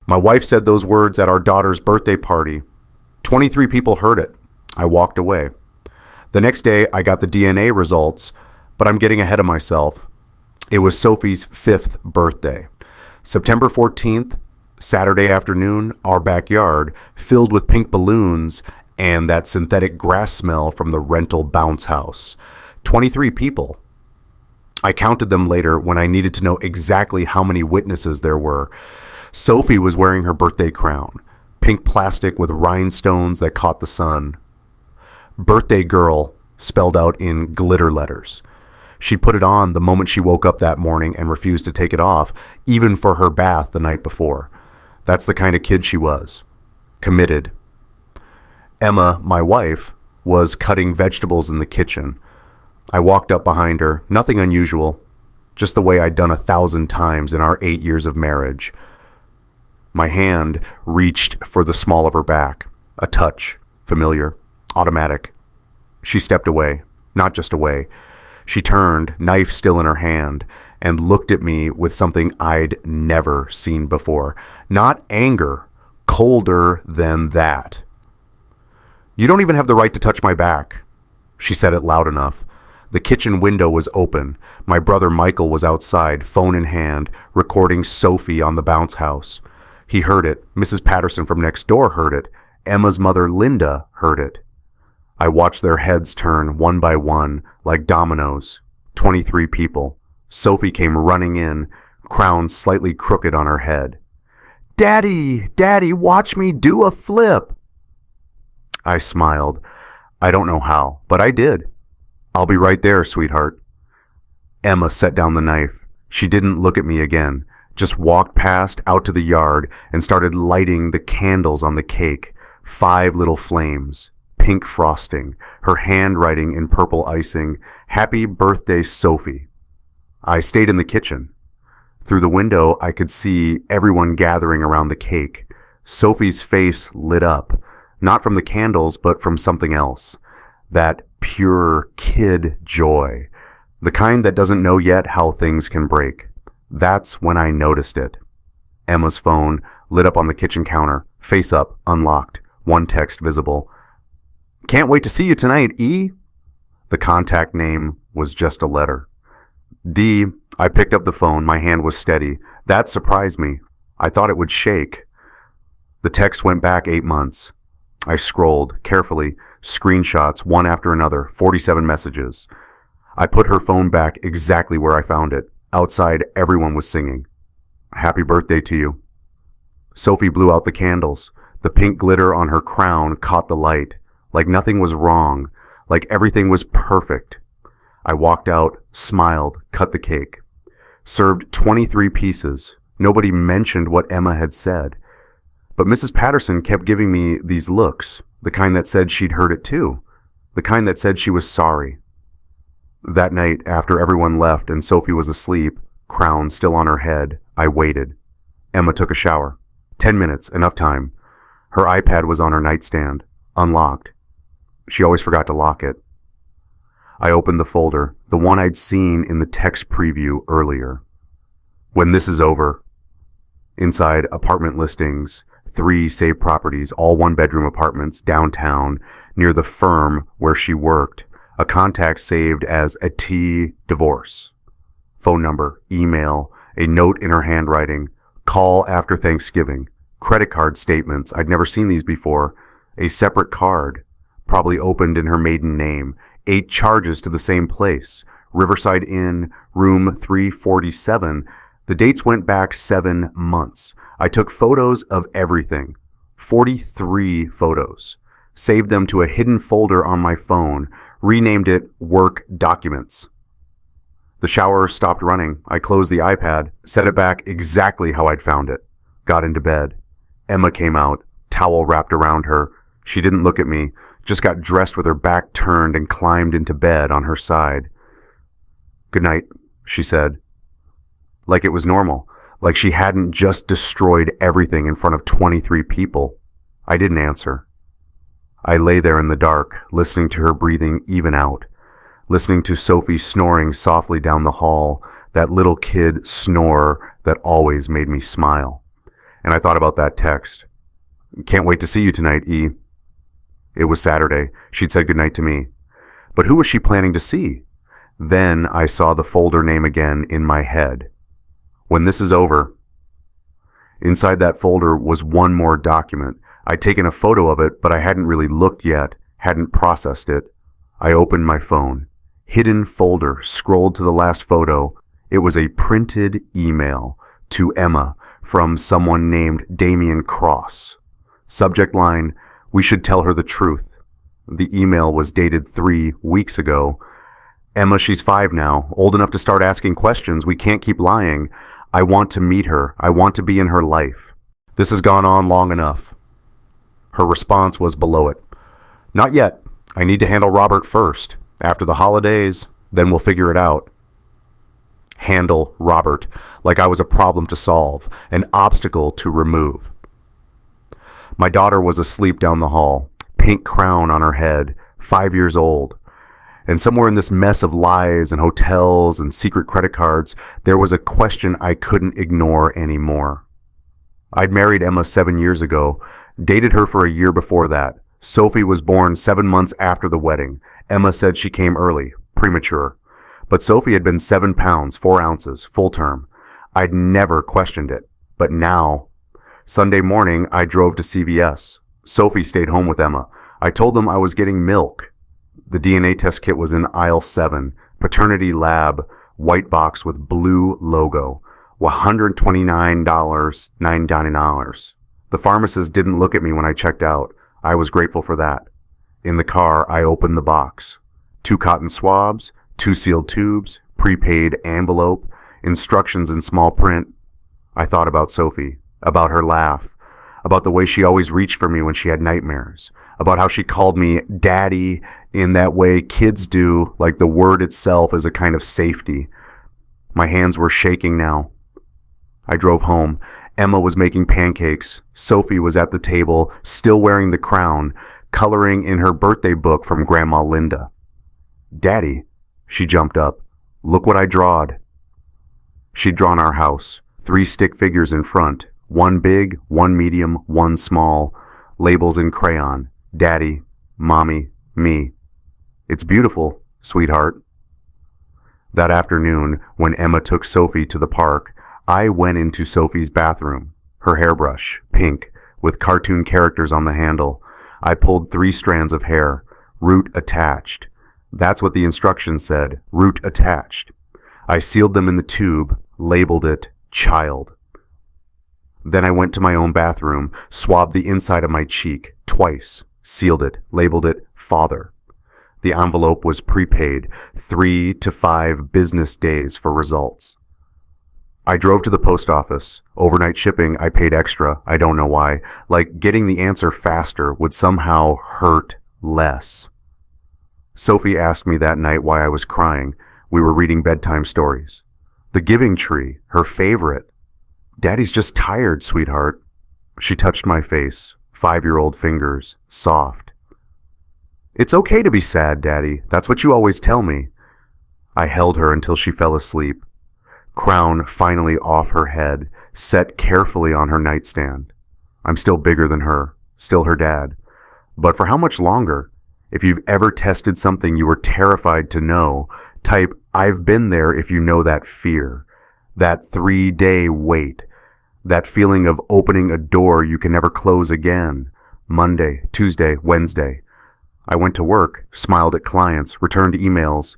My wife said those words at our daughter's birthday party. 23 people heard it. I walked away. The next day, I got the DNA results, but I'm getting ahead of myself. It was Sophie's 5th birthday. September 14th, Saturday afternoon, our backyard, filled with pink balloons and that synthetic grass smell from the rental bounce house. 23 people. I counted them later when I needed to know exactly how many witnesses there were. Sophie was wearing her birthday crown, pink plastic with rhinestones that caught the sun. Birthday girl spelled out in glitter letters. She put it on the moment she woke up that morning and refused to take it off, even for her bath the night before. That's the kind of kid she was. Committed. Emma, my wife, was cutting vegetables in the kitchen. I walked up behind her, nothing unusual, just the way I'd done 1,000 times in our 8 years of marriage. My hand reached for the small of her back. A touch, familiar, automatic. She stepped away, not just away. She turned, knife still in her hand, and looked at me with something I'd never seen before. Not anger, colder than that. "You don't even have the right to touch my back." She said it loud enough. The kitchen window was open. My brother Michael was outside, phone in hand, recording Sophie on the bounce house. He heard it. Mrs. Patterson from next door heard it. Emma's mother, Linda, heard it. I watched their heads turn one by one, like dominoes. 23 people. Sophie came running in, crown slightly crooked on her head. "Daddy, Daddy, watch me do a flip." I smiled. I don't know how, but I did. "I'll be right there, sweetheart." Emma set down the knife. She didn't look at me again, just walked past out to the yard and started lighting the candles on the cake. 5 little flames, pink frosting, her handwriting in purple icing. "Happy birthday, Sophie." I stayed in the kitchen. Through the window, I could see everyone gathering around the cake. Sophie's face lit up, not from the candles, but from something else. That pure kid joy, the kind that doesn't know yet how things can break. That's when I noticed it. Emma's phone lit up on the kitchen counter, face up, unlocked, one text visible. "Can't wait to see you tonight, E." The contact name was just a letter. "D." I picked up the phone. My hand was steady. That surprised me. I thought it would shake. The text went back 8 months. I scrolled carefully, screenshots one after another, 47 messages. I put her phone back exactly where I found it. Outside, everyone was singing. "Happy birthday to you." Sophie blew out the candles. The pink glitter on her crown caught the light, like nothing was wrong, like everything was perfect. I walked out, smiled, cut the cake. Served 23 pieces. Nobody mentioned what Emma had said. But Mrs. Patterson kept giving me these looks, the kind that said she'd heard it too, the kind that said she was sorry. That night, after everyone left and Sophie was asleep, crown still on her head, I waited. Emma took a shower. 10 minutes, enough time. Her iPad was on her nightstand, unlocked. She always forgot to lock it. I opened the folder, the one I'd seen in the text preview earlier. "When this is over." Inside, apartment listings, 3 saved properties, all 1-bedroom apartments, downtown, near the firm where she worked. A contact saved as a T divorce. Phone number, email, a note in her handwriting, call after Thanksgiving, credit card statements, I'd never seen these before, a separate card, probably opened in her maiden name, 8 charges to the same place, Riverside Inn, room 347. The dates went back 7 months. I took photos of everything, 43 photos, saved them to a hidden folder on my phone, renamed it Work Documents. The shower stopped running. I closed the iPad, set it back exactly how I'd found it. Got into bed. Emma came out, towel wrapped around her. She didn't look at me, just got dressed with her back turned and climbed into bed on her side. "Good night," she said. Like it was normal, like she hadn't just destroyed everything in front of 23 people. I didn't answer. I lay there in the dark, listening to her breathing even out, listening to Sophie snoring softly down the hall, that little kid snore that always made me smile. And I thought about that text. Can't wait to see you tonight, E. It was Saturday. She'd said goodnight to me. But who was she planning to see? Then I saw the folder name again in my head. When this is over. Inside that folder was one more document. I'd taken a photo of it, but I hadn't really looked yet, hadn't processed it. I opened my phone. Hidden folder, scrolled to the last photo. It was a printed email to Emma from someone named Damian Cross. Subject line, we should tell her the truth. The email was dated 3 weeks ago. Emma, she's 5 now, old enough to start asking questions. We can't keep lying. I want to meet her. I want to be in her life. This has gone on long enough. Her response was below it. Not yet. I need to handle Robert first. After the holidays, then we'll figure it out. Handle Robert, like I was a problem to solve, an obstacle to remove. My daughter was asleep down the hall, pink crown on her head, 5 years old. And somewhere in this mess of lies and hotels and secret credit cards, there was a question I couldn't ignore anymore. I'd married Emma 7 years ago, dated her for a year before that. Sophie was born 7 months after the wedding. Emma said she came early, premature. But Sophie had been 7 pounds, 4 ounces, full term. I'd never questioned it. But now, Sunday morning, I drove to CVS. Sophie stayed home with Emma. I told them I was getting milk. The DNA test kit was in aisle 7, paternity lab, white box with blue logo, $129.99. The pharmacist didn't look at me when I checked out. I was grateful for that. In the car, I opened the box. 2 cotton swabs, 2 sealed tubes, prepaid envelope, instructions in small print. I thought about Sophie, about her laugh, about the way she always reached for me when she had nightmares, about how she called me daddy in that way kids do, like the word itself is a kind of safety. My hands were shaking now. I drove home. Emma was making pancakes. Sophie was at the table, still wearing the crown, coloring in her birthday book from Grandma Linda. Daddy, she jumped up. Look what I drawed. She'd drawn our house. 3 stick figures in front. 1 big, 1 medium, 1 small. Labels in crayon. Daddy, Mommy, me. It's beautiful, sweetheart. That afternoon, when Emma took Sophie to the park, I went into Sophie's bathroom. Her hairbrush, pink, with cartoon characters on the handle. I pulled 3 strands of hair, root attached. That's what the instructions said, root attached. I sealed them in the tube, labeled it child. Then I went to my own bathroom, swabbed the inside of my cheek, twice, sealed it, labeled it father. The envelope was prepaid, 3 to 5 business days for results. I drove to the post office. Overnight shipping, I paid extra. I don't know why. Like getting the answer faster would somehow hurt less. Sophie asked me that night why I was crying. We were reading bedtime stories. The Giving Tree, her favorite. Daddy's just tired, sweetheart. She touched my face, 5-year-old fingers, soft. It's okay to be sad, Daddy. That's what you always tell me. I held her until she fell asleep. Crown finally off her head, set carefully on her nightstand. I'm still bigger than her, still her dad. But for how much longer? If you've ever tested something you were terrified to know, type, I've been there if you know that fear. That 3-day wait. That feeling of opening a door you can never close again. Monday, Tuesday, Wednesday. I went to work, smiled at clients, returned emails.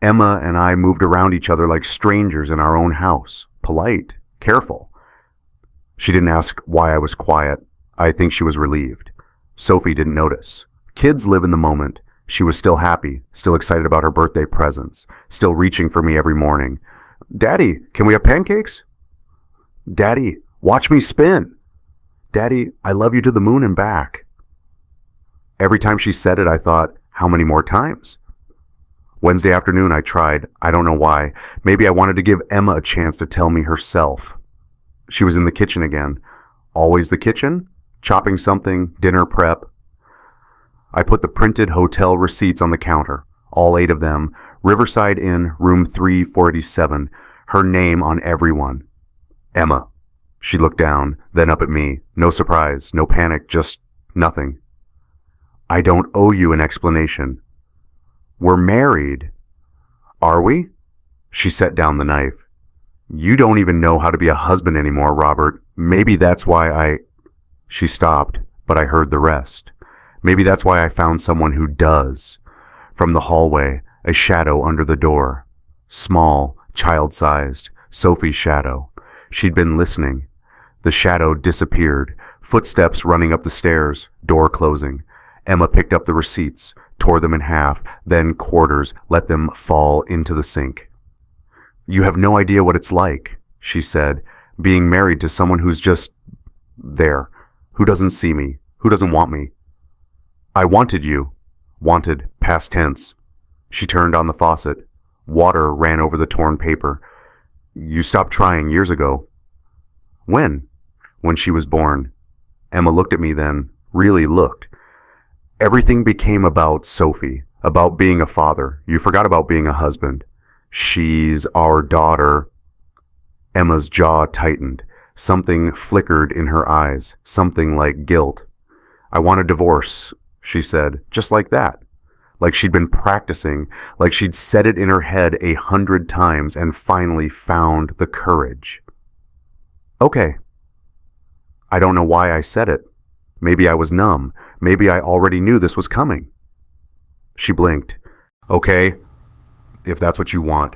Emma and I moved around each other like strangers in our own house. Polite, careful. She didn't ask why I was quiet. I think she was relieved. Sophie didn't notice. Kids live in the moment. She was still happy, still excited about her birthday presents, still reaching for me every morning. Daddy, can we have pancakes? Daddy, watch me spin. Daddy, I love you to the moon and back. Every time she said it, I thought, how many more times? Wednesday afternoon, I tried. I don't know why. Maybe I wanted to give Emma a chance to tell me herself. She was in the kitchen again. Always the kitchen? Chopping something, dinner prep. I put the printed hotel receipts on the counter, all 8 of them. Riverside Inn, room 3487. Her name on every one. Emma. She looked down, then up at me. No surprise, no panic, just nothing. I don't owe you an explanation. We're married. Are we? She set down the knife. You don't even know how to be a husband anymore, Robert. Maybe that's why She stopped, but I heard the rest. Maybe that's why I found someone who does. From the hallway, a shadow under the door. Small, child-sized, Sophie's shadow. She'd been listening. The shadow disappeared, footsteps running up the stairs, door closing. Emma picked up the receipts, tore them in half, then quarters, let them fall into the sink. You have no idea what it's like, she said, being married to someone who's just there, who doesn't see me, who doesn't want me. I wanted you. Wanted, past tense. She turned on the faucet. Water ran over the torn paper. You stopped trying years ago. When? When she was born. Emma looked at me then, really looked. Everything became about Sophie, about being a father. You forgot about being a husband. She's our daughter. Emma's jaw tightened. Something flickered in her eyes, something like guilt. I want a divorce, she said, just like that. Like she'd been practicing, like she'd said it in her head 100 times and finally found the courage. Okay. I don't know why I said it. Maybe I was numb. Maybe I already knew this was coming. She blinked. Okay, if that's what you want.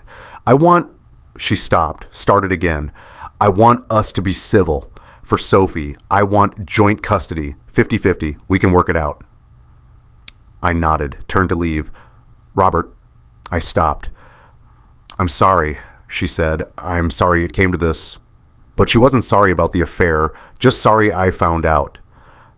She stopped, started again. I want us to be civil. For Sophie, I want joint custody, 50-50. We can work it out. I nodded, turned to leave. Robert, I stopped. I'm sorry, she said. I'm sorry it came to this. But she wasn't sorry about the affair, just sorry I found out.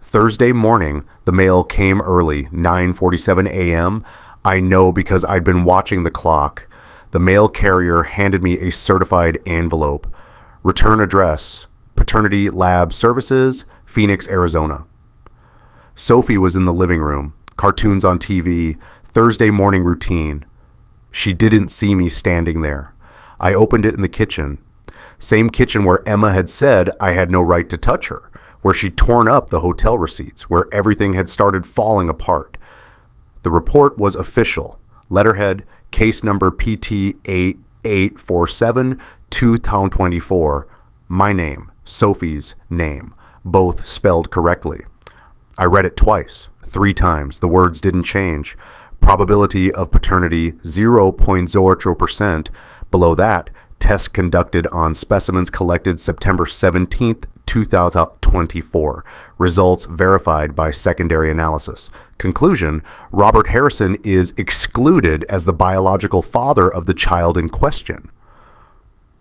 Thursday morning, the mail came early, 9:47 a.m. I know because I'd been watching the clock. The mail carrier handed me a certified envelope. Return address, Paternity Lab Services, Phoenix, Arizona. Sophie was in the living room, cartoons on TV, Thursday morning routine. She didn't see me standing there. I opened it in the kitchen. Same kitchen where Emma had said I had no right to touch her, where she'd torn up the hotel receipts, where everything had started falling apart. The report was official. Letterhead, case number PT 8847 2024. My name, Sophie's name, both spelled correctly. I read it twice, 3 times. The words didn't change. Probability of paternity 0.0%. Below that, test conducted on specimens collected September 17th, 2024. Results verified by secondary analysis. Conclusion: Robert Harrison is excluded as the biological father of the child in question.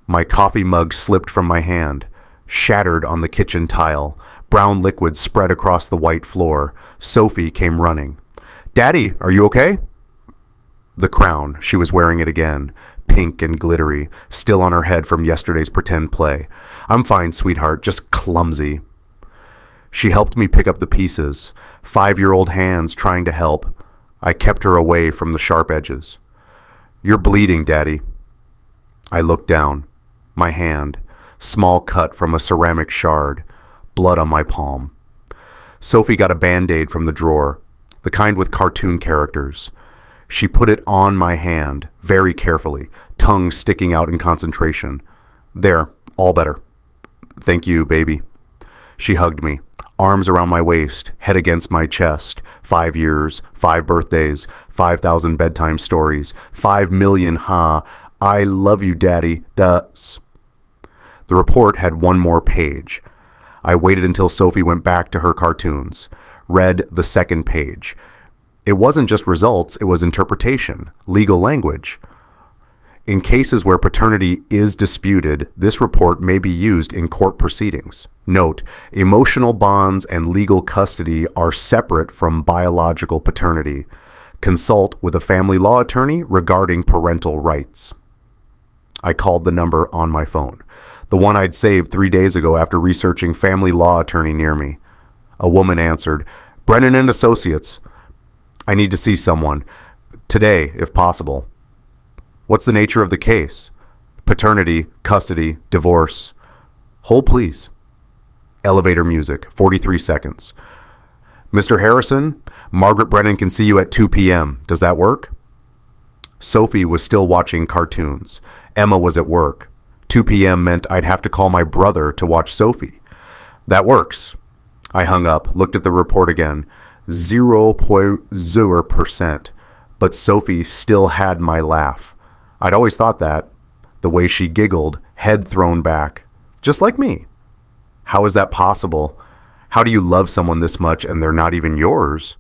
My coffee mug slipped from my hand, shattered on the kitchen tile. Brown liquid spread across the white floor. Sophie came running. Daddy, are you okay? The crown, she was wearing it again, pink and glittery, still on her head from yesterday's pretend play. I'm fine, sweetheart, just clumsy. She helped me pick up the pieces, 5-year-old hands trying to help. I kept her away from the sharp edges. You're bleeding, Daddy. I looked down. My hand, small cut from a ceramic shard, blood on my palm. Sophie got a Band-Aid from the drawer, the kind with cartoon characters. She put it on my hand, very carefully, tongue sticking out in concentration. There, all better. Thank you, baby. She hugged me, arms around my waist, head against my chest. 5 years, 5 birthdays, 5,000 bedtime stories, 5 million I love you, Daddy, does. The report had one more page. I waited until Sophie went back to her cartoons, read the second page. It wasn't just results, it was interpretation, legal language. In cases where paternity is disputed, this report may be used in court proceedings. Note, emotional bonds and legal custody are separate from biological paternity. Consult with a family law attorney regarding parental rights. I called the number on my phone, the one I'd saved 3 days ago after researching family law attorney near me. A woman answered, Brennan and Associates. I need to see someone. Today, if possible. What's the nature of the case? Paternity, custody, divorce. Hold, please. Elevator music, 43 seconds. Mr. Harrison, Margaret Brennan can see you at 2 p.m. Does that work? Sophie was still watching cartoons. Emma was at work. 2 p.m. meant I'd have to call my brother to watch Sophie. That works. I hung up, looked at the report again. 0.0%. But Sophie still had my laugh. I'd always thought that. The way she giggled, head thrown back. Just like me. How is that possible? How do you love someone this much and they're not even yours?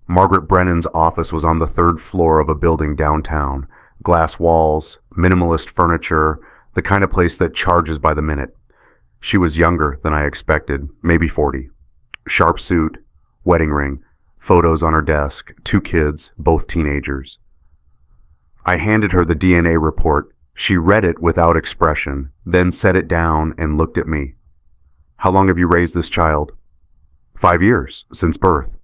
Margaret Brennan's office was on the 3rd floor of a building downtown. Glass walls, minimalist furniture, the kind of place that charges by the minute. She was younger than I expected, maybe 40. Sharp suit, wedding ring, photos on her desk, 2 kids, both teenagers. I handed her the DNA report. She read it without expression, then set it down and looked at me. How long have you raised this child? 5 years, since birth.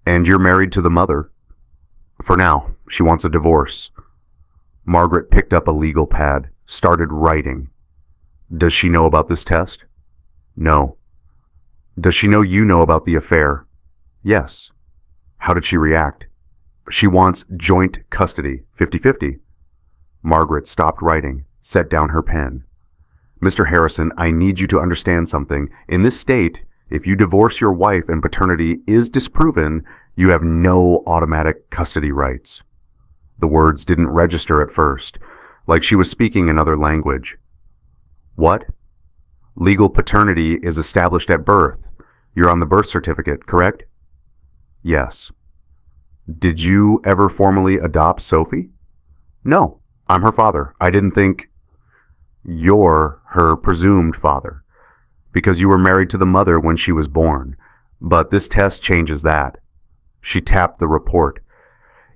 And you're married to the mother? For now, she wants a divorce. Margaret picked up a legal pad, started writing. Does she know about this test? No. Does she know you know about the affair? Yes. How did she react? She wants joint custody, 50-50. Margaret stopped writing, set down her pen. Mr. Harrison, I need you to understand something. In this state, if you divorce your wife and paternity is disproven, you have no automatic custody rights. The words didn't register at first, like she was speaking another language. What? Legal paternity is established at birth. You're on the birth certificate, correct? Yes. Did you ever formally adopt Sophie? No, I'm her father. I didn't think... You're her presumed father, because you were married to the mother when she was born. But this test changes that. She tapped the report.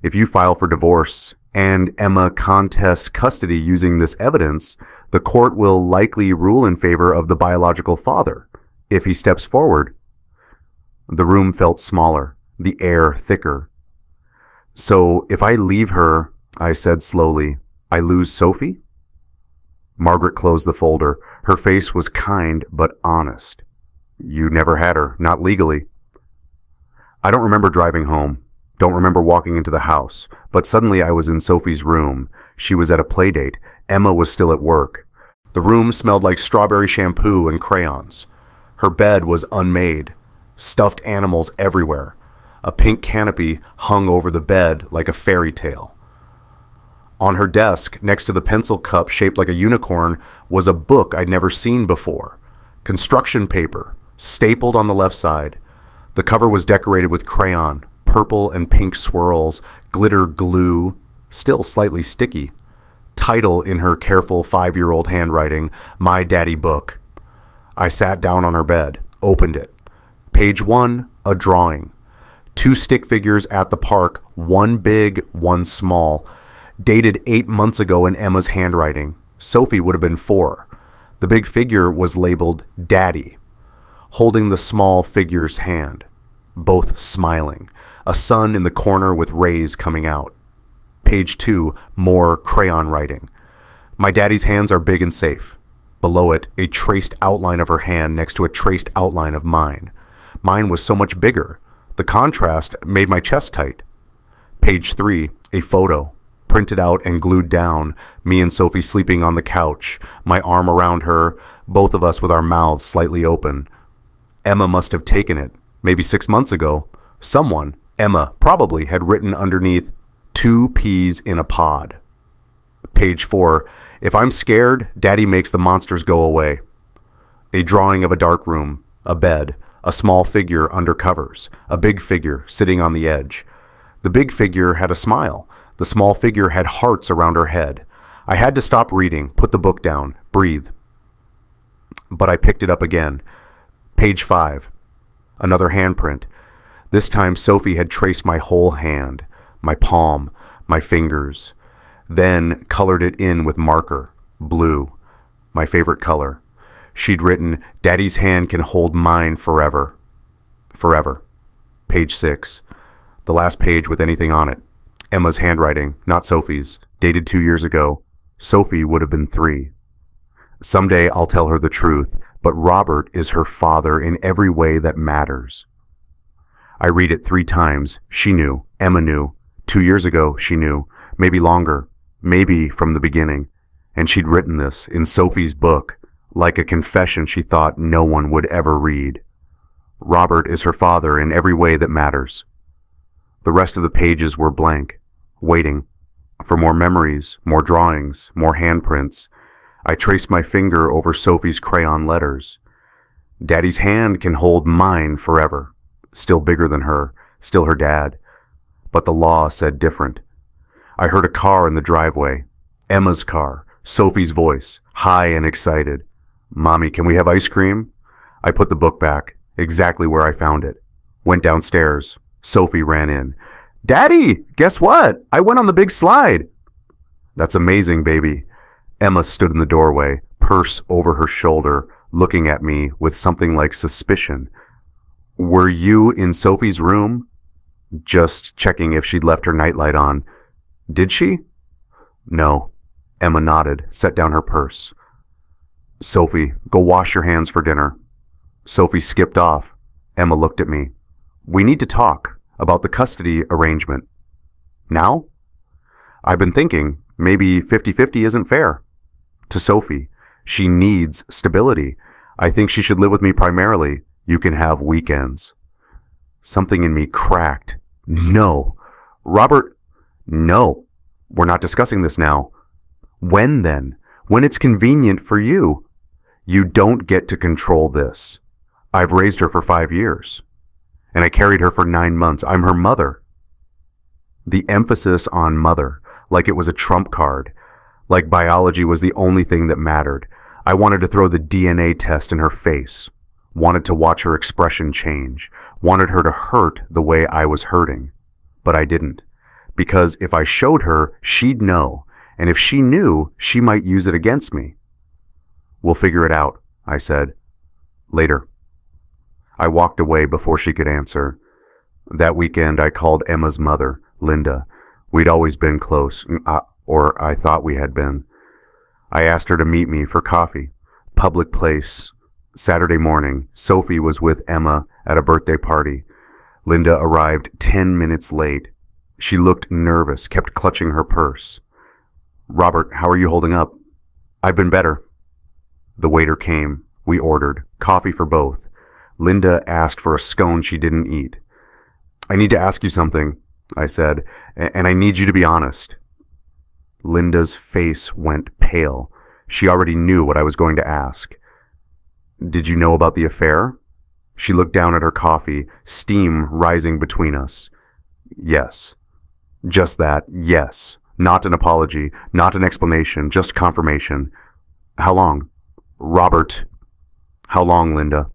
If you file for divorce and Emma contests custody using this evidence, the court will likely rule in favor of the biological father if he steps forward. The room felt smaller, the air thicker. So if I leave her, I said slowly, I lose Sophie? Margaret closed the folder. Her face was kind but honest. You never had her, not legally. I don't remember driving home. Don't remember walking into the house. But suddenly I was in Sophie's room. She was at a play date. Emma was still at work. The room smelled like strawberry shampoo and crayons. Her bed was unmade. Stuffed animals everywhere. A pink canopy hung over the bed like a fairy tale. On her desk, next to the pencil cup shaped like a unicorn, was a book I'd never seen before. Construction paper, stapled on the left side. The cover was decorated with crayon, purple and pink swirls, glitter glue, still slightly sticky. Title in her careful 5-year-old handwriting, My Daddy Book. I sat down on her bed, opened it. Page 1, a drawing. 2 stick figures at the park, one big, one small. Dated 8 months ago in Emma's handwriting. Sophie would have been 4. The big figure was labeled Daddy, holding the small figure's hand. Both smiling. A sun in the corner with rays coming out. Page 2, more crayon writing. My daddy's hands are big and safe. Below it, a traced outline of her hand next to a traced outline of mine. Mine was so much bigger. The contrast made my chest tight. Page 3, a photo. Printed out and glued down, me and Sophie sleeping on the couch, my arm around her, both of us with our mouths slightly open. Emma must have taken it, maybe 6 months ago. Someone, Emma, probably had written underneath, 2 peas in a pod. Page 4, if I'm scared, Daddy makes the monsters go away. A drawing of a dark room, a bed, a small figure under covers, a big figure sitting on the edge. The big figure had a smile. The small figure had hearts around her head. I had to stop reading, put the book down, breathe. But I picked it up again. Page 5. Another handprint. This time Sophie had traced my whole hand, my palm, my fingers, then colored it in with marker, blue, my favorite color. She'd written, Daddy's hand can hold mine forever. Forever. Page 6. The last page with anything on it. Emma's handwriting, not Sophie's, dated 2 years ago. Sophie would have been 3. Someday I'll tell her the truth. but Robert is her father in every way that matters. I read it 3 times. She knew. Emma knew. 2 years ago, she knew. Maybe longer. Maybe from the beginning. And she'd written this in Sophie's book, like a confession she thought no one would ever read. Robert is her father in every way that matters. The rest of the pages were blank, waiting for more memories, more drawings, more handprints. I traced my finger over Sophie's crayon letters. Daddy's hand can hold mine forever. Still bigger than her, still her dad. But the law said different. I heard a car in the driveway. Emma's car. Sophie's voice, high and excited. "Mommy, can we have ice cream?" I put the book back, exactly where I found it. Went downstairs. Sophie ran in. "Daddy, guess what? I went on the big slide." "That's amazing, baby." Emma stood in the doorway, purse over her shoulder, looking at me with something like suspicion. "Were you in Sophie's room?" Just checking if she'd left her nightlight on. "Did she?" "No." Emma nodded, set down her purse. "Sophie, go wash your hands for dinner." Sophie skipped off. Emma looked at me. "We need to talk about the custody arrangement." "Now?" "I've been thinking maybe 50-50 isn't fair." To Sophie, "She needs stability. I think she should live with me primarily. You can have weekends." Something in me cracked. "No. Robert, no. We're not discussing this now." "When then? When it's convenient for you." "You don't get to control this. I've raised her for 5 years. And I carried her for 9 months. I'm her mother." The emphasis on mother, like it was a trump card, like biology was the only thing that mattered. I wanted to throw the DNA test in her face, wanted to watch her expression change, wanted her to hurt the way I was hurting. But I didn't, because if I showed her, she'd know, and if she knew, she might use it against me. "We'll figure it out," I said. "Later." I walked away before she could answer. That weekend, I called Emma's mother, Linda. We'd always been close, or I thought we had been. I asked her to meet me for coffee. Public place. Saturday morning, Sophie was with Emma at a birthday party. Linda arrived 10 minutes late. She looked nervous, kept clutching her purse. "Robert, how are you holding up?" "I've been better." The waiter came. We ordered. Coffee for both. Linda asked for a scone she didn't eat. "I need to ask you something," I said, "and I need you to be honest." Linda's face went pale. She already knew what I was going to ask. "Did you know about the affair?" She looked down at her coffee, steam rising between us. "Yes." Just that, yes. Not an apology, not an explanation, just confirmation. "How long?" "Robert." "How long, Linda?"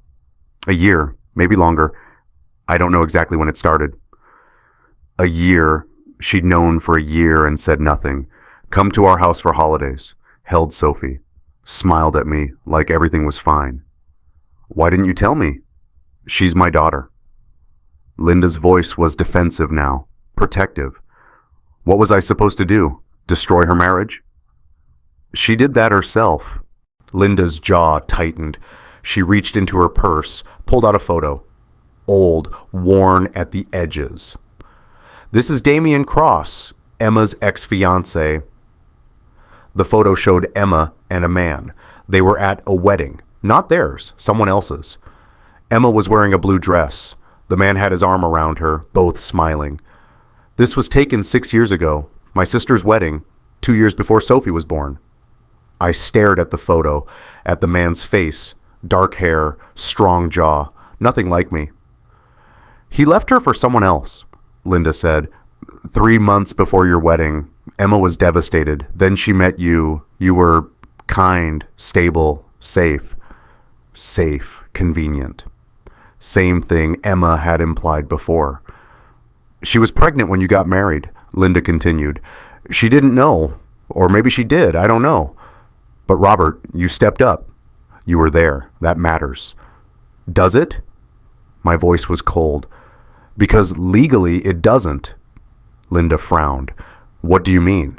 "A year, maybe longer. I don't know exactly when it started." A year. She'd known for a year and said nothing. "Come to our house for holidays." Held Sophie. Smiled at me like everything was fine. "Why didn't you tell me?" "She's my daughter." Linda's voice was defensive now, protective. What was I supposed to do? Destroy her marriage? She did that herself. Linda's jaw tightened. She reached into her purse, pulled out a photo. Old, worn at the edges. "This is Damian Cross, Emma's ex-fiancé." The photo showed Emma and a man. They were at a wedding. Not theirs, someone else's. Emma was wearing a blue dress. The man had his arm around her, both smiling. This was taken 6 years ago, my sister's wedding, 2 years before Sophie was born. I stared at the photo, at the man's face, dark hair, strong jaw, nothing like me. "He left her for someone else," Linda said. 3 months before your wedding, Emma was devastated. Then she met you. You were kind, stable, safe. Safe, convenient. Same thing Emma had implied before. "She was pregnant when you got married," Linda continued. "She didn't know. Or maybe she did, I don't know. But Robert, you stepped up. You were there. That matters." "Does it?" My voice was cold. "Because legally it doesn't." Linda frowned. "What do you mean?"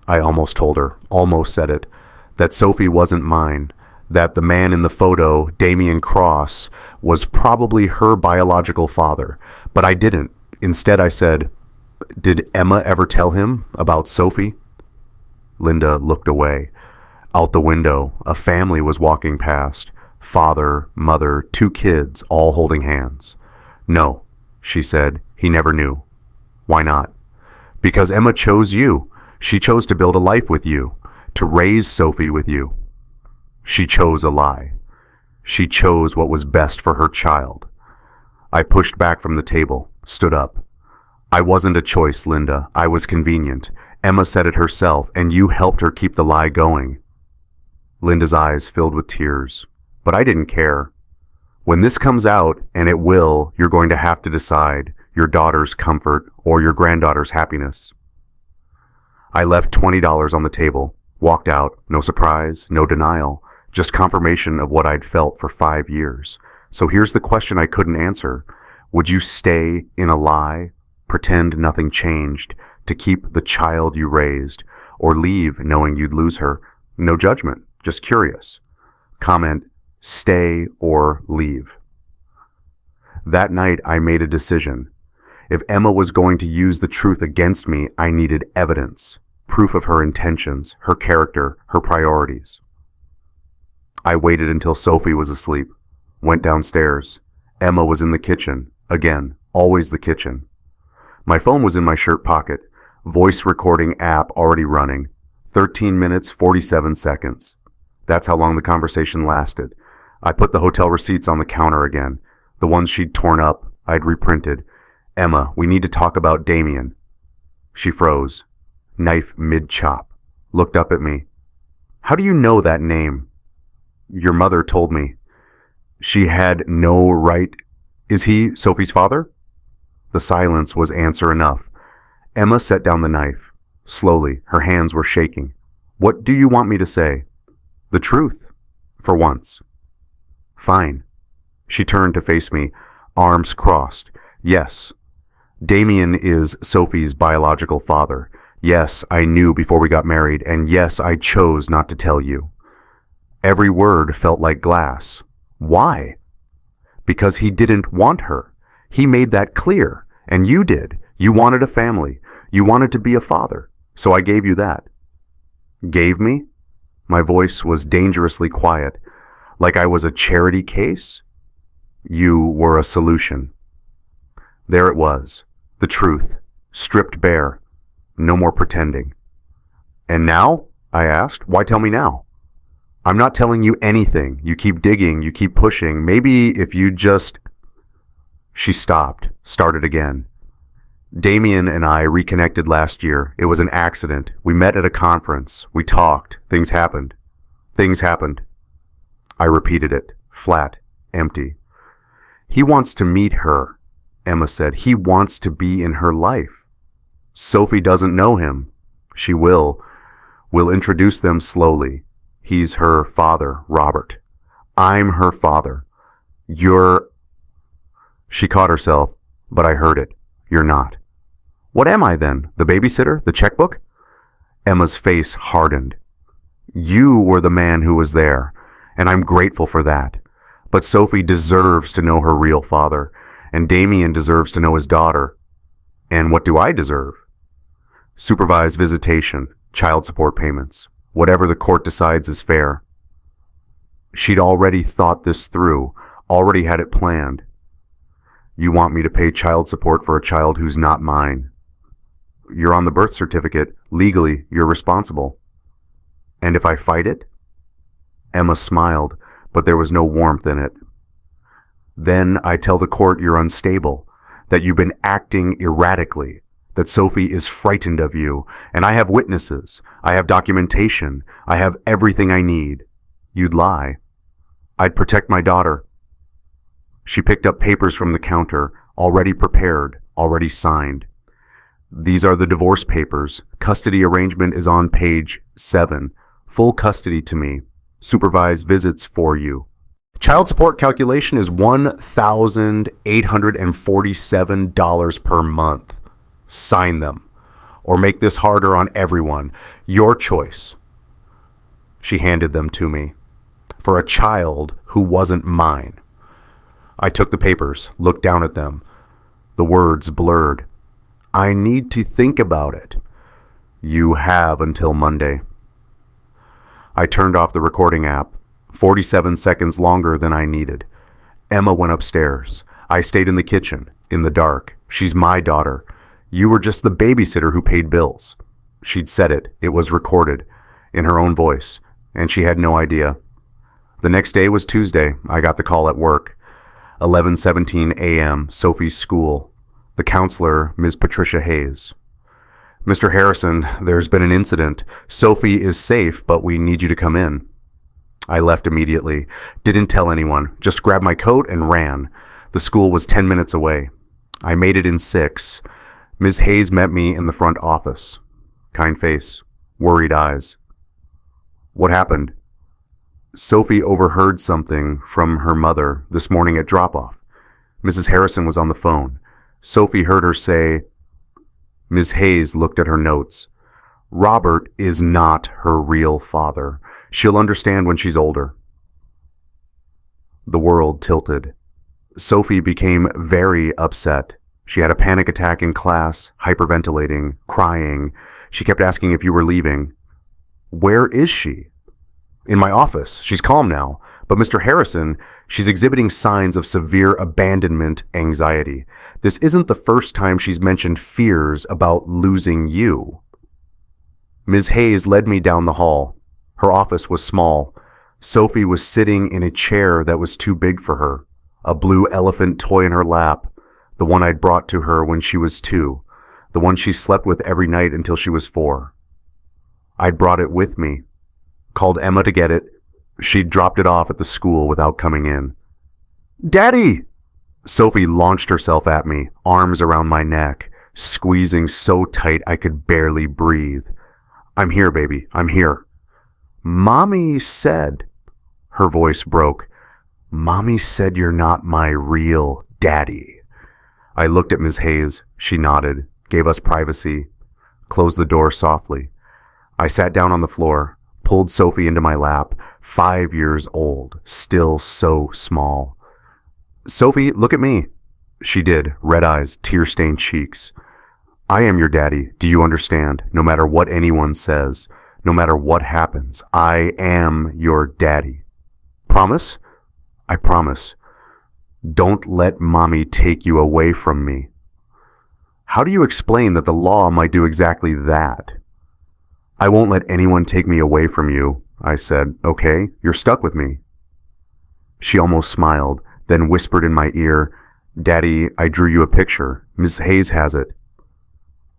I almost told her, almost said it, that Sophie wasn't mine, that the man in the photo, Damian Cross, was probably her biological father. But I didn't. Instead, I said, "Did Emma ever tell him about Sophie?" Linda looked away. Out the window, a family was walking past. Father, mother, 2 kids, all holding hands. "No," she said, "he never knew." "Why not?" "Because Emma chose you. She chose to build a life with you, to raise Sophie with you. She chose a lie. She chose what was best for her child." I pushed back from the table, stood up. "I wasn't a choice, Linda. I was convenient. Emma said it herself, and you helped her keep the lie going." Linda's eyes filled with tears, but I didn't care. "When this comes out, and it will, you're going to have to decide your daughter's comfort or your granddaughter's happiness." I left $20 on the table, walked out, no surprise, no denial, just confirmation of what I'd felt for 5 years. So here's the question I couldn't answer. Would you stay in a lie, pretend nothing changed, to keep the child you raised, or leave knowing you'd lose her? No judgment, just curious. Comment, stay or leave. That night, I made a decision. If Emma was going to use the truth against me, I needed evidence, proof of her intentions, her character, her priorities. I waited until Sophie was asleep, went downstairs. Emma was in the kitchen, again, always the kitchen. My phone was in my shirt pocket, voice recording app already running, 13 minutes, 47 seconds. That's how long the conversation lasted. I put the hotel receipts on the counter again, the ones she'd torn up, I'd reprinted. "Emma, we need to talk about Damian." She froze, knife mid-chop, looked up at me. "How do you know that name?" "Your mother told me." "She had no right. Is he Sophie's father?" The silence was answer enough. Emma set down the knife. Slowly, her hands were shaking. "What do you want me to say?" "The truth. For once." "Fine." She turned to face me, arms crossed. "Yes. Damian is Sophie's biological father. Yes, I knew before we got married, and yes, I chose not to tell you." Every word felt like glass. "Why?" "Because he didn't want her. He made that clear, and you did. You wanted a family. You wanted to be a father, so I gave you that." "Gave me?" My voice was dangerously quiet, like I was a charity case. "You were a solution." There it was, the truth, stripped bare. No more pretending. "And now?" I asked. "Why tell me now?" "I'm not telling you anything. You keep digging, you keep pushing. Maybe if you just..." She stopped, started again. "Damian and I reconnected last year. It was an accident. We met at a conference. We talked. Things happened. Things happened." I repeated it, flat, empty. "He wants to meet her," Emma said. "He wants to be in her life. Sophie doesn't know him. She will. We'll introduce them slowly. He's her father, Robert. I'm her father. You're..." She caught herself, but I heard it. "You're not." "What am I then? The babysitter? The checkbook?" Emma's face hardened. "You were the man who was there, and I'm grateful for that. But Sophie deserves to know her real father, and Damian deserves to know his daughter. And what do I deserve? Supervised visitation, child support payments, whatever the court decides is fair." She'd already thought this through, already had it planned. "You want me to pay child support for a child who's not mine? You're on the birth certificate. Legally, you're responsible. And if I fight it?" Emma smiled, but there was no warmth in it. "Then I tell the court you're unstable, that you've been acting erratically, that Sophie is frightened of you, and I have witnesses, I have documentation, I have everything I need. You'd lie. I'd protect my daughter." She picked up papers from the counter, already prepared, already signed. "These are the divorce papers. Custody arrangement is on page 7. Full custody to me. Supervised visits for you. Child support calculation is $1,847 per month. Sign them. Or make this harder on everyone. Your choice." She handed them to me. for a child who wasn't mine. I took the papers, looked down at them. The words blurred. I need to think about it. You have until Monday. I turned off the recording app, 47 seconds longer than I needed. Emma went upstairs. I stayed in the kitchen, in the dark. She's my daughter. You were just the babysitter who paid bills. She'd said it. It was recorded, in her own voice, and she had no idea. The next day was Tuesday. I got the call at work. 11:17 a.m., Sophie's school. The counselor, Ms. Patricia Hayes. Mr. Harrison, there's been an incident. Sophie is safe, but we need you to come in. I left immediately. Didn't tell anyone. Just grabbed my coat and ran. The school was 10 minutes away. I made it in 6. Ms. Hayes met me in the front office. Kind face. Worried eyes. What happened? Sophie overheard something from her mother this morning at drop-off. Mrs. Harrison was on the phone. Sophie heard her say, Ms. Hayes looked at her notes. Robert is not her real father. She'll understand when she's older. The world tilted. Sophie became very upset. She had a panic attack in class, hyperventilating, crying. She kept asking if you were leaving. Where is she? In my office. She's calm now. But Mr. Harrison, she's exhibiting signs of severe abandonment anxiety. This isn't the first time she's mentioned fears about losing you. Ms. Hayes led me down the hall. Her office was small. Sophie was sitting in a chair that was too big for her. A blue elephant toy in her lap, the one I'd brought to her when she was 2, the one she slept with every night until she was 4. I'd brought it with me. Called Emma to get it. She'd dropped it off at the school without coming in. Daddy! Sophie launched herself at me, arms around my neck, squeezing so tight I could barely breathe. I'm here, baby. I'm here. Mommy said, her voice broke, Mommy said you're not my real daddy. I looked at Ms. Hayes. She nodded, gave us privacy, closed the door softly. I sat down on the floor, pulled Sophie into my lap, 5 years old, still so small. Sophie, look at me. She did, red eyes, tear-stained cheeks. I am your daddy, do you understand? No matter what anyone says, no matter what happens, I am your daddy. Promise? I promise. Don't let Mommy take you away from me. How do you explain that the law might do exactly that? I won't let anyone take me away from you, I said. Okay, you're stuck with me. She almost smiled, then whispered in my ear, Daddy, I drew you a picture. Miss Hayes has it.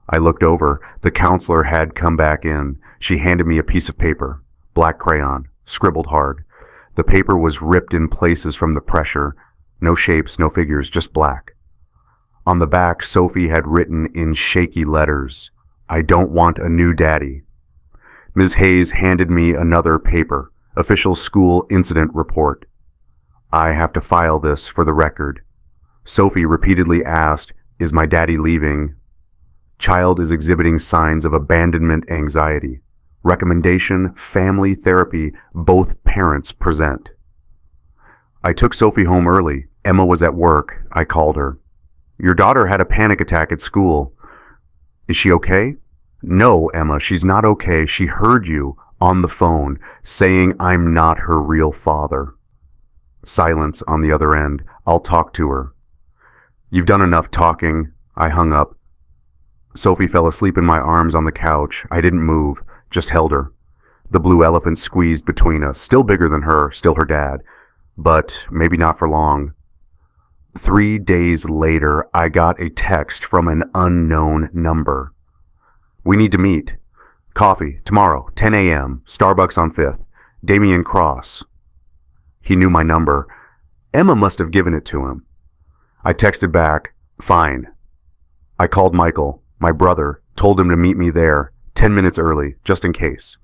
I looked over. The counselor had come back in. She handed me a piece of paper, black crayon, scribbled hard. The paper was ripped in places from the pressure. No shapes, no figures, just black. On the back, Sophie had written in shaky letters, I don't want a new daddy. Ms. Hayes handed me another paper, official school incident report. I have to file this for the record. Sophie repeatedly asked, Is my daddy leaving? Child is exhibiting signs of abandonment anxiety. Recommendation, family therapy, both parents present. I took Sophie home early. Emma was at work. I called her. Your daughter had a panic attack at school. Is she okay? No, Emma, she's not okay. She heard you on the phone saying I'm not her real father. Silence on the other end. I'll talk to her. You've done enough talking. I hung up. Sophie fell asleep in my arms on the couch. I didn't move, just held her. The blue elephant squeezed between us, still bigger than her, still her dad. But maybe not for long. 3 days later, I got a text from an unknown number. We need to meet. Coffee, tomorrow, 10 a.m., Starbucks on 5th. Damien Cross. He knew my number. Emma must have given it to him. I texted back, fine. I called Michael, my brother, told him to meet me there, 10 minutes early, just in case.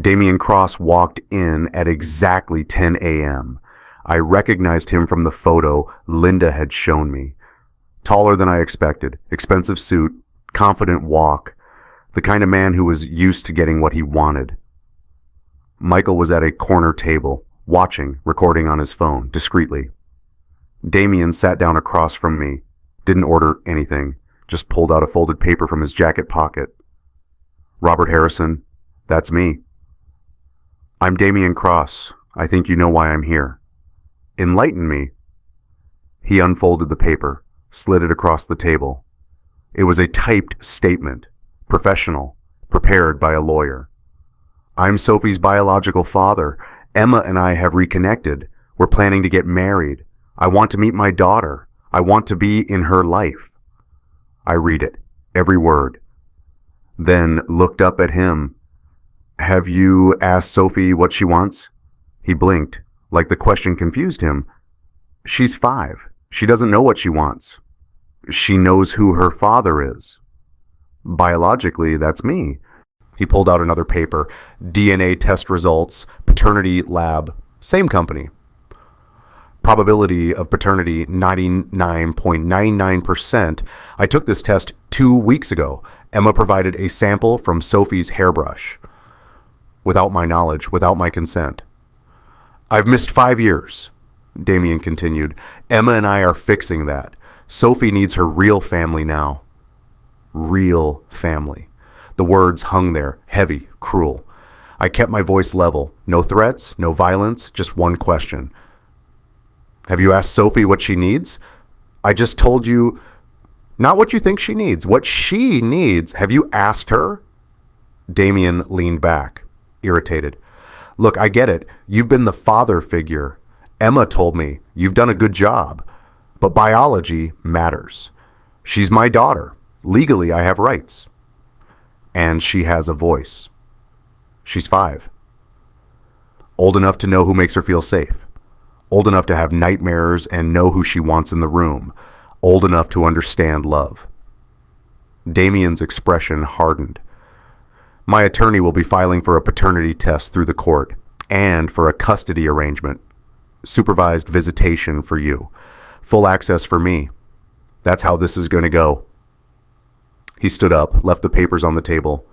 Damien Cross walked in at exactly 10 a.m. I recognized him from the photo Linda had shown me. Taller than I expected, expensive suit, confident walk, the kind of man who was used to getting what he wanted. Michael was at a corner table, watching, recording on his phone, discreetly. Damien sat down across from me, didn't order anything, just pulled out a folded paper from his jacket pocket. Robert Harrison, that's me. I'm Damien Cross. I think you know why I'm here. Enlighten me. He unfolded the paper, slid it across the table. It was a typed statement, professional, prepared by a lawyer. I'm Sophie's biological father. Emma and I have reconnected. We're planning to get married. I want to meet my daughter. I want to be in her life. I read it, every word. Then looked up at him. Have you asked Sophie what she wants? He blinked, like the question confused him. She's 5. She doesn't know what she wants. She knows who her father is. Biologically, that's me. He pulled out another paper. DNA test results, paternity lab, same company. Probability of paternity 99.99%. I took this test 2 weeks ago. Emma provided a sample from Sophie's hairbrush. Without my knowledge, without my consent. I've missed 5 years, Damien continued. Emma and I are fixing that. Sophie needs her real family now. Real family. The words hung there, heavy, cruel. I kept my voice level. No threats, no violence, just one question. Have you asked Sophie what she needs? I just told you, not what you think she needs, what she needs. Have you asked her? Damien leaned back, irritated. Look, I get it. You've been the father figure. Emma told me you've done a good job, but biology matters. She's my daughter. Legally, I have rights. And she has a voice. She's 5. Old enough to know who makes her feel safe. Old enough to have nightmares and know who she wants in the room. Old enough to understand love. Damien's expression hardened. My attorney will be filing for a paternity test through the court and for a custody arrangement. Supervised visitation for you. Full access for me. That's how this is going to go. He stood up, left the papers on the table.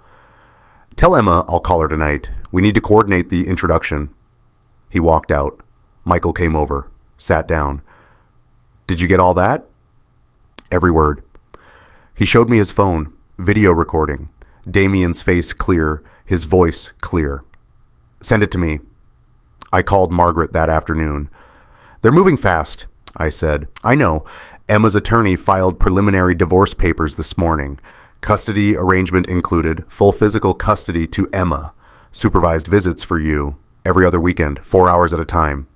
Tell Emma I'll call her tonight. We need to coordinate the introduction. He walked out. Michael came over, sat down. Did you get all that? Every word. He showed me his phone, video recording. Damien's face clear, his voice clear. Send it to me. I called Margaret that afternoon. They're moving fast, I said. I know. Emma's attorney filed preliminary divorce papers this morning. Custody arrangement included, full physical custody to Emma. Supervised visits for you, every other weekend, 4 hours at a time.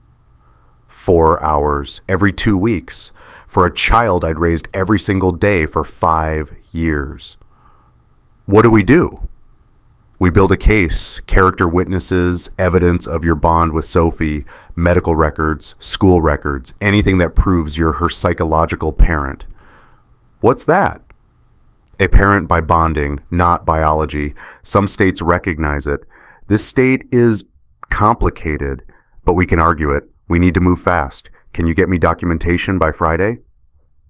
4 hours, every 2 weeks. For a child I'd raised every single day for 5 years. What do? We build a case, character witnesses, evidence of your bond with Sophie, medical records, school records, anything that proves you're her psychological parent. What's that? A parent by bonding, not biology. Some states recognize it. This state is complicated, but we can argue it. We need to move fast. Can you get me documentation by Friday?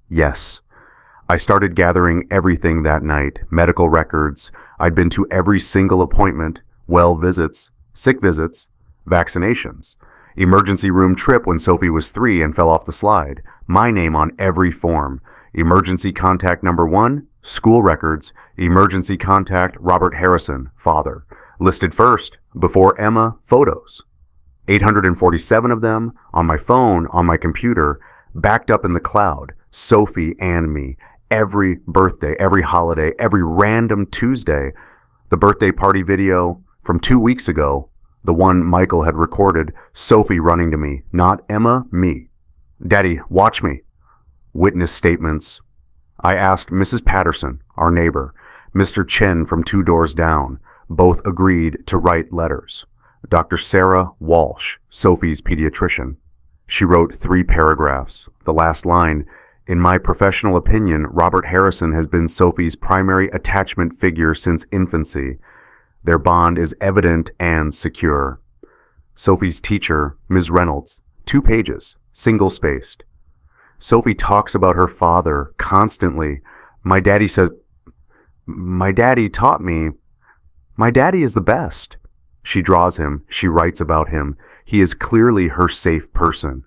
Yes. I started gathering everything that night, medical records. I'd been to every single appointment, well visits, sick visits, vaccinations, emergency room trip when Sophie was 3 and fell off the slide, my name on every form, emergency contact number 1, school records, emergency contact Robert Harrison, father, listed first, before Emma, photos. 847 of them, on my phone, on my computer, backed up in the cloud, Sophie and me. Every birthday, every holiday, every random Tuesday, the birthday party video from 2 weeks ago, the one Michael had recorded, Sophie running to me, not Emma, me. Daddy, watch me. Witness statements. I asked Mrs. Patterson, our neighbor, Mr. Chen from 2 doors down. Both agreed to write letters. Dr. Sarah Walsh, Sophie's pediatrician. She wrote 3 paragraphs. The last line, in my professional opinion, Robert Harrison has been Sophie's primary attachment figure since infancy. Their bond is evident and secure. Sophie's teacher, Ms. Reynolds, 2 pages, single-spaced. Sophie talks about her father constantly. My daddy says, my daddy taught me. My daddy is the best. She draws him. She writes about him. He is clearly her safe person.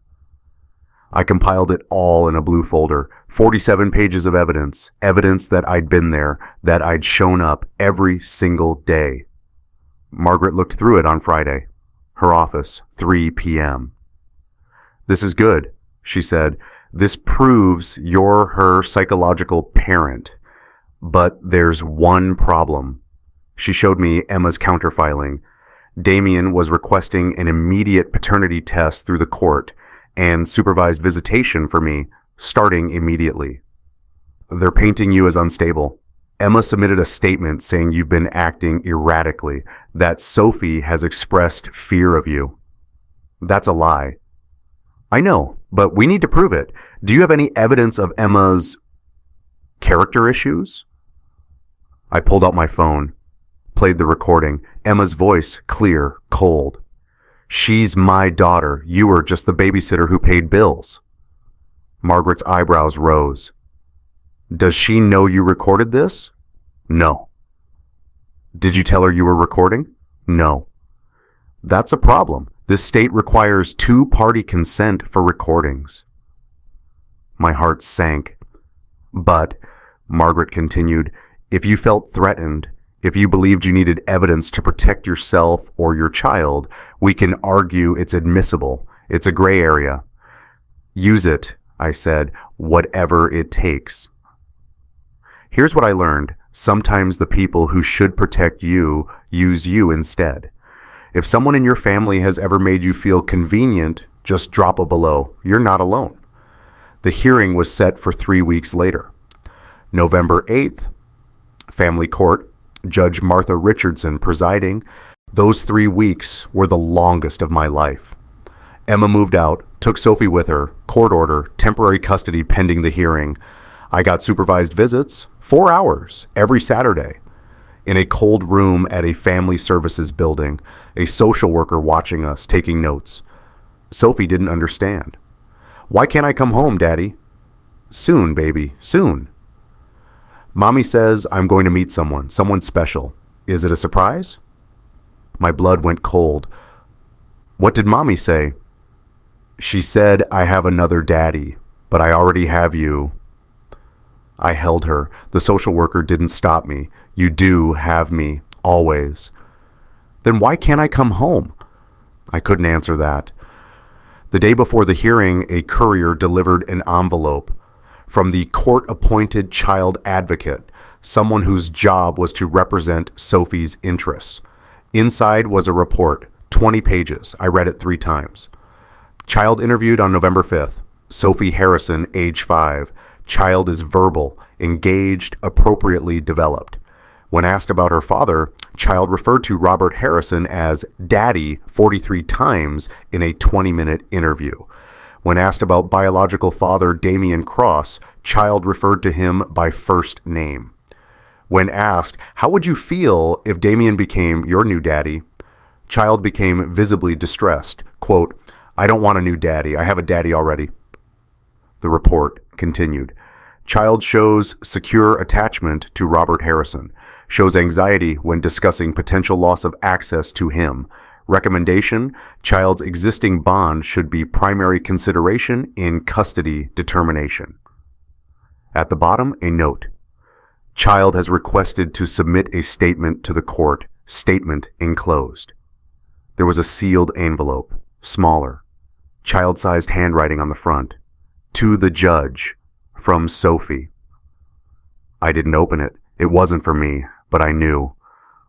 I compiled it all in a blue folder, 47 pages of evidence that I'd been there, that I'd shown up every single day. Margaret looked through it on Friday. Her office, 3 p.m. "This is good," she said. "This proves you're her psychological parent. But there's one problem." She showed me Emma's counterfiling. Damien was requesting an immediate paternity test through the court and supervised visitation for me, starting immediately. "They're painting you as unstable. Emma submitted a statement saying you've been acting erratically, that Sophie has expressed fear of you." "That's a lie." "I know, but we need to prove it. Do you have any evidence of Emma's character issues?" I pulled out my phone, played the recording. Emma's voice, clear, cold. "She's my daughter. You were just the babysitter who paid bills." Margaret's eyebrows rose. "Does she know you recorded this?" "No." "Did you tell her you were recording?" "No." "That's a problem. This state requires two-party consent for recordings." My heart sank. "But," Margaret continued, "if you felt threatened, if you believed you needed evidence to protect yourself or your child, we can argue it's admissible. It's a gray area." "Use it," I said, "whatever it takes." Here's what I learned. Sometimes the people who should protect you use you instead. If someone in your family has ever made you feel convenient, just drop a below. You're not alone. The hearing was set for 3 weeks later. November 8th, family court, Judge Martha Richardson presiding. Those 3 weeks were the longest of my life. Emma moved out, took Sophie with her, court order, temporary custody pending the hearing. I got supervised visits, 4 hours, every Saturday. In a cold room at a family services building, a social worker watching us, taking notes. Sophie didn't understand. "Why can't I come home, Daddy?" "Soon, baby, soon." "Mommy says I'm going to meet someone special. Is it a surprise?" My blood went cold. "What did Mommy say?" "She said I have another daddy, but I already have you." I held her. The social worker didn't stop me. "You do have me, always." "Then why can't I come home?" I couldn't answer that. The day before the hearing, a courier delivered an envelope from the court-appointed child advocate, someone whose job was to represent Sophie's interests. Inside was a report, 20 pages. I read it 3 times. Child interviewed on November 5th. Sophie Harrison, age 5. Child is verbal, engaged, appropriately developed. When asked about her father, child referred to Robert Harrison as Daddy 43 times in a 20-minute interview. When asked about biological father Damien Cross, child referred to him by first name. When asked, "How would you feel if Damien became your new daddy?" child became visibly distressed. Quote, "I don't want a new daddy. I have a daddy already." The report continued. Child shows secure attachment to Robert Harrison. Shows anxiety when discussing potential loss of access to him. Recommendation, child's existing bond should be primary consideration in custody determination. At the bottom, a note. Child has requested to submit a statement to the court. Statement enclosed. There was a sealed envelope, smaller. Child-sized handwriting on the front. To the judge, from Sophie. I didn't open it. It wasn't for me, but I knew.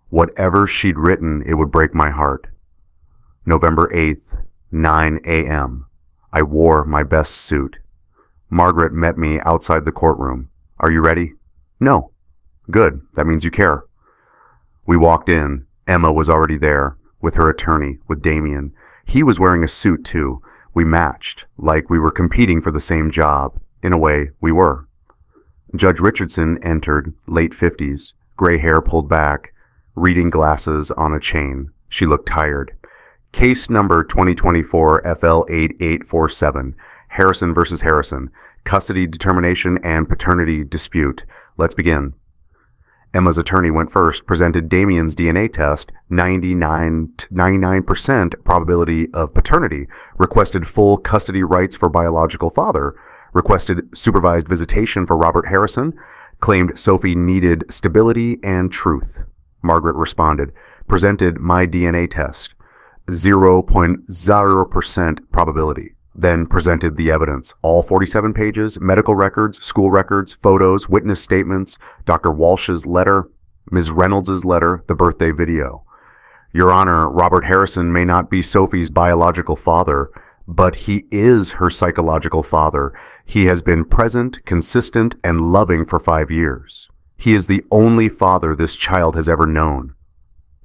Whatever she'd written, it would break my heart. November 8th, 9 a.m. I wore my best suit. Margaret met me outside the courtroom. "Are you ready?" "No." "Good. That means you care." We walked in. Emma was already there, with her attorney, with Damien. He was wearing a suit, too. We matched, like we were competing for the same job. In a way, we were. Judge Richardson entered, late 50s, gray hair pulled back, reading glasses on a chain. She looked tired. Case number 2024 FL8847, Harrison versus Harrison, custody determination and paternity dispute. Let's begin. Emma's attorney went first, presented Damien's DNA test, 99% probability of paternity, requested full custody rights for biological father, requested supervised visitation for Robert Harrison, claimed Sophie needed stability and truth. Margaret responded, presented my DNA test, 0.0% probability. Then presented the evidence, all 47 pages, medical records, school records, photos, witness statements, Dr. Walsh's letter, Ms. Reynolds' letter, the birthday video. Your Honor, Robert Harrison may not be Sophie's biological father, but he is her psychological father. He has been present, consistent, and loving for 5 years. He is the only father this child has ever known.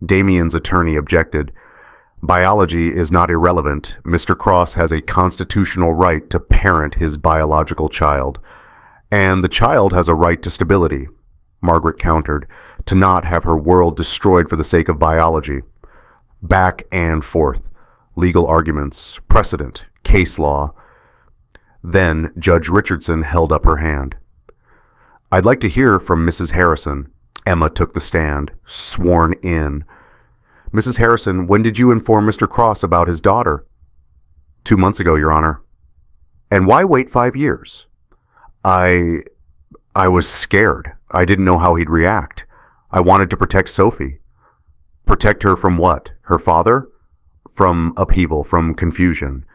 Damien's attorney objected. Biology is not irrelevant. Mr. Cross has a constitutional right to parent his biological child. And the child has a right to stability, Margaret countered, to not have her world destroyed for the sake of biology. Back and forth. Legal arguments, precedent, case law. Then Judge Richardson held up her hand. I'd like to hear from Mrs. Harrison. Emma took the stand, sworn in. Mrs. Harrison, when did you inform Mr. Cross about his daughter? 2 months ago, Your Honor. And why wait 5 years? I was scared. I didn't know how he'd react. I wanted to protect Sophie. Protect her from what? Her father? From upheaval, from confusion.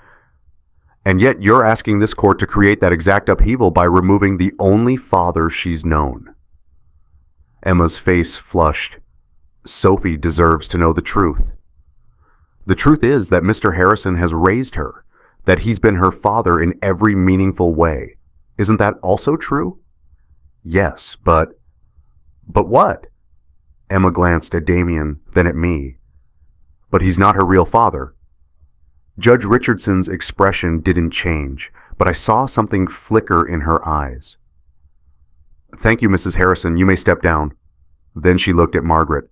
And yet you're asking this court to create that exact upheaval by removing the only father she's known. Emma's face flushed. Sophie deserves to know the truth. The truth is that Mr. Harrison has raised her, that he's been her father in every meaningful way. Isn't that also true? Yes, but what? Emma glanced at Damien, then at me. But he's not her real father. Judge Richardson's expression didn't change, but I saw something flicker in her eyes. Thank you, Mrs. Harrison. You may step down. Then she looked at Margaret.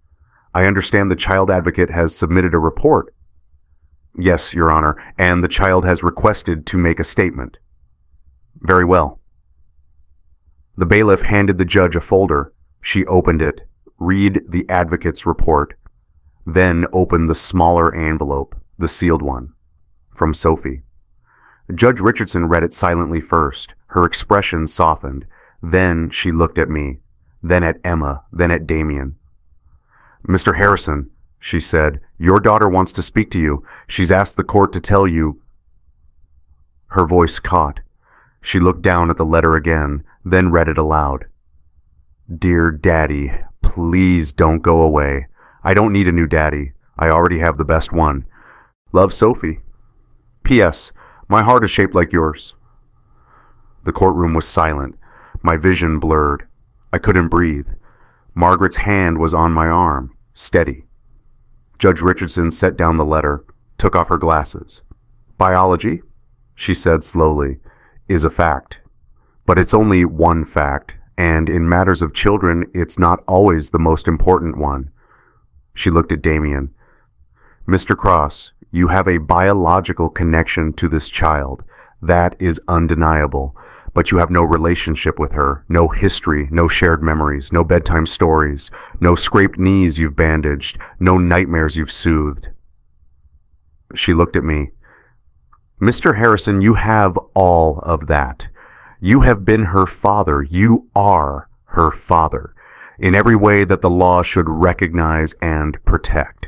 I understand the child advocate has submitted a report. Yes, Your Honor, and the child has requested to make a statement. Very well. The bailiff handed the judge a folder. She opened it, read the advocate's report, then opened the smaller envelope, the sealed one, from Sophie. Judge Richardson read it silently first. Her expression softened. Then she looked at me, then at Emma, then at Damien. Mr. Harrison, she said, your daughter wants to speak to you. She's asked the court to tell you. Her voice caught. She looked down at the letter again, then read it aloud. Dear Daddy, please don't go away. I don't need a new daddy. I already have the best one. Love, Sophie. P.S. My heart is shaped like yours. The courtroom was silent. My vision blurred. I couldn't breathe. Margaret's hand was on my arm, steady. Judge Richardson set down the letter, took off her glasses. Biology, she said slowly, is a fact. But it's only one fact, and in matters of children, it's not always the most important one. She looked at Damien. Mr. Cross, you have a biological connection to this child. That is undeniable. But you have no relationship with her, no history, no shared memories, no bedtime stories, no scraped knees you've bandaged, no nightmares you've soothed. She looked at me. Mr. Harrison, you have all of that. You have been her father. You are her father, in every way that the law should recognize and protect.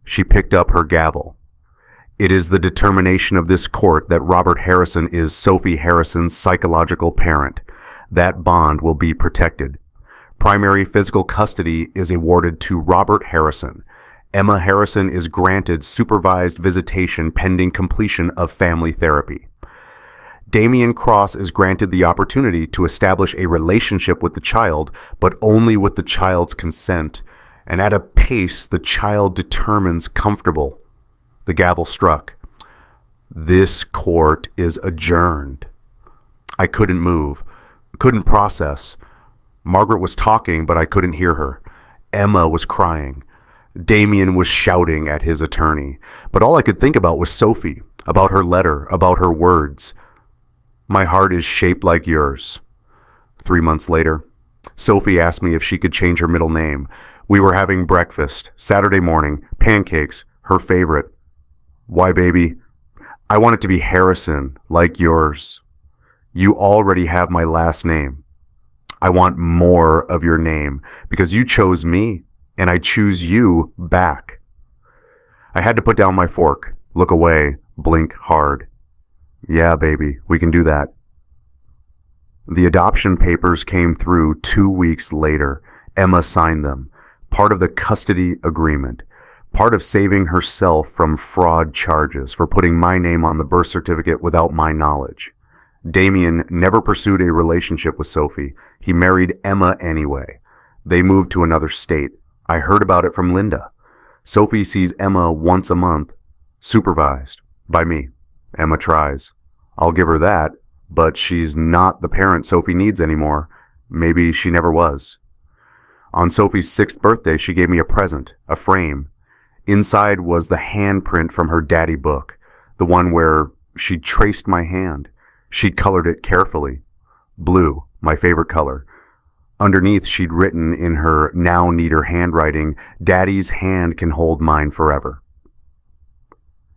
She picked up her gavel. It is the determination of this court that Robert Harrison is Sophie Harrison's psychological parent. That bond will be protected. Primary physical custody is awarded to Robert Harrison. Emma Harrison is granted supervised visitation pending completion of family therapy. Damien Cross is granted the opportunity to establish a relationship with the child, but only with the child's consent, and at a pace the child determines comfortable. The gavel struck. This court is adjourned. I couldn't move, couldn't process. Margaret was talking, but I couldn't hear her. Emma was crying. Damien was shouting at his attorney. But all I could think about was Sophie, about her letter, about her words. My heart is shaped like yours. 3 months later, Sophie asked me if she could change her middle name. We were having breakfast, Saturday morning, pancakes, her favorite. Why, baby? I want it to be Harrison, like yours. You already have my last name. I want more of your name because you chose me and I choose you back. I had to put down my fork, look away, blink hard. Yeah, baby, we can do that. The adoption papers came through 2 weeks later. Emma signed them, part of the custody agreement, part of saving herself from fraud charges for putting my name on the birth certificate without my knowledge. Damien never pursued a relationship with Sophie. He married Emma anyway. They moved to another state. I heard about it from Linda. Sophie sees Emma once a month, supervised by me. Emma tries. I'll give her that. But she's not the parent Sophie needs anymore. Maybe she never was. On Sophie's 6th birthday, she gave me a present, a frame. Inside was the handprint from her daddy book, the one where she'd traced my hand. She'd colored it carefully. Blue, my favorite color. Underneath, she'd written in her now neater handwriting, Daddy's hand can hold mine forever.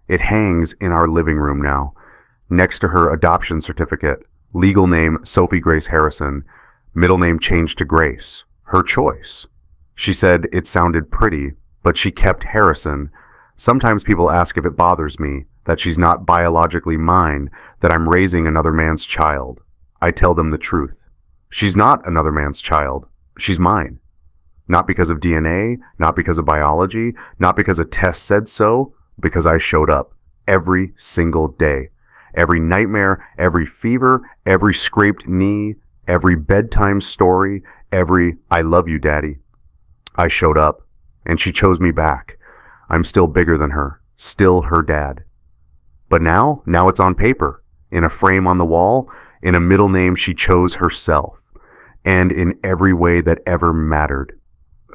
It hangs in our living room now. Next to her adoption certificate, legal name Sophie Grace Harrison, middle name changed to Grace, her choice. She said it sounded pretty, but she kept Harrison. Sometimes people ask if it bothers me that she's not biologically mine, that I'm raising another man's child. I tell them the truth. She's not another man's child. She's mine. Not because of DNA, not because of biology, not because a test said so, because I showed up every single day. Every nightmare, every fever, every scraped knee, every bedtime story, every I love you, Daddy. I showed up, and she chose me back. I'm still bigger than her, still her dad. But now it's on paper, in a frame on the wall, in a middle name she chose herself, and in every way that ever mattered.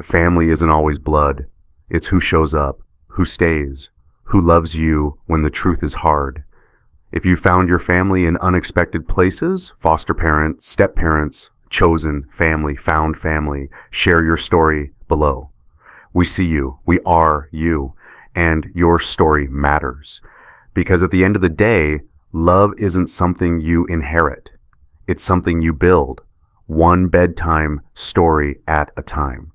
Family isn't always blood. It's who shows up, who stays, who loves you when the truth is hard. If you found your family in unexpected places, foster parents, step-parents, chosen family, found family, share your story below. We see you, we are you, and your story matters. Because at the end of the day, love isn't something you inherit. It's something you build, one bedtime story at a time.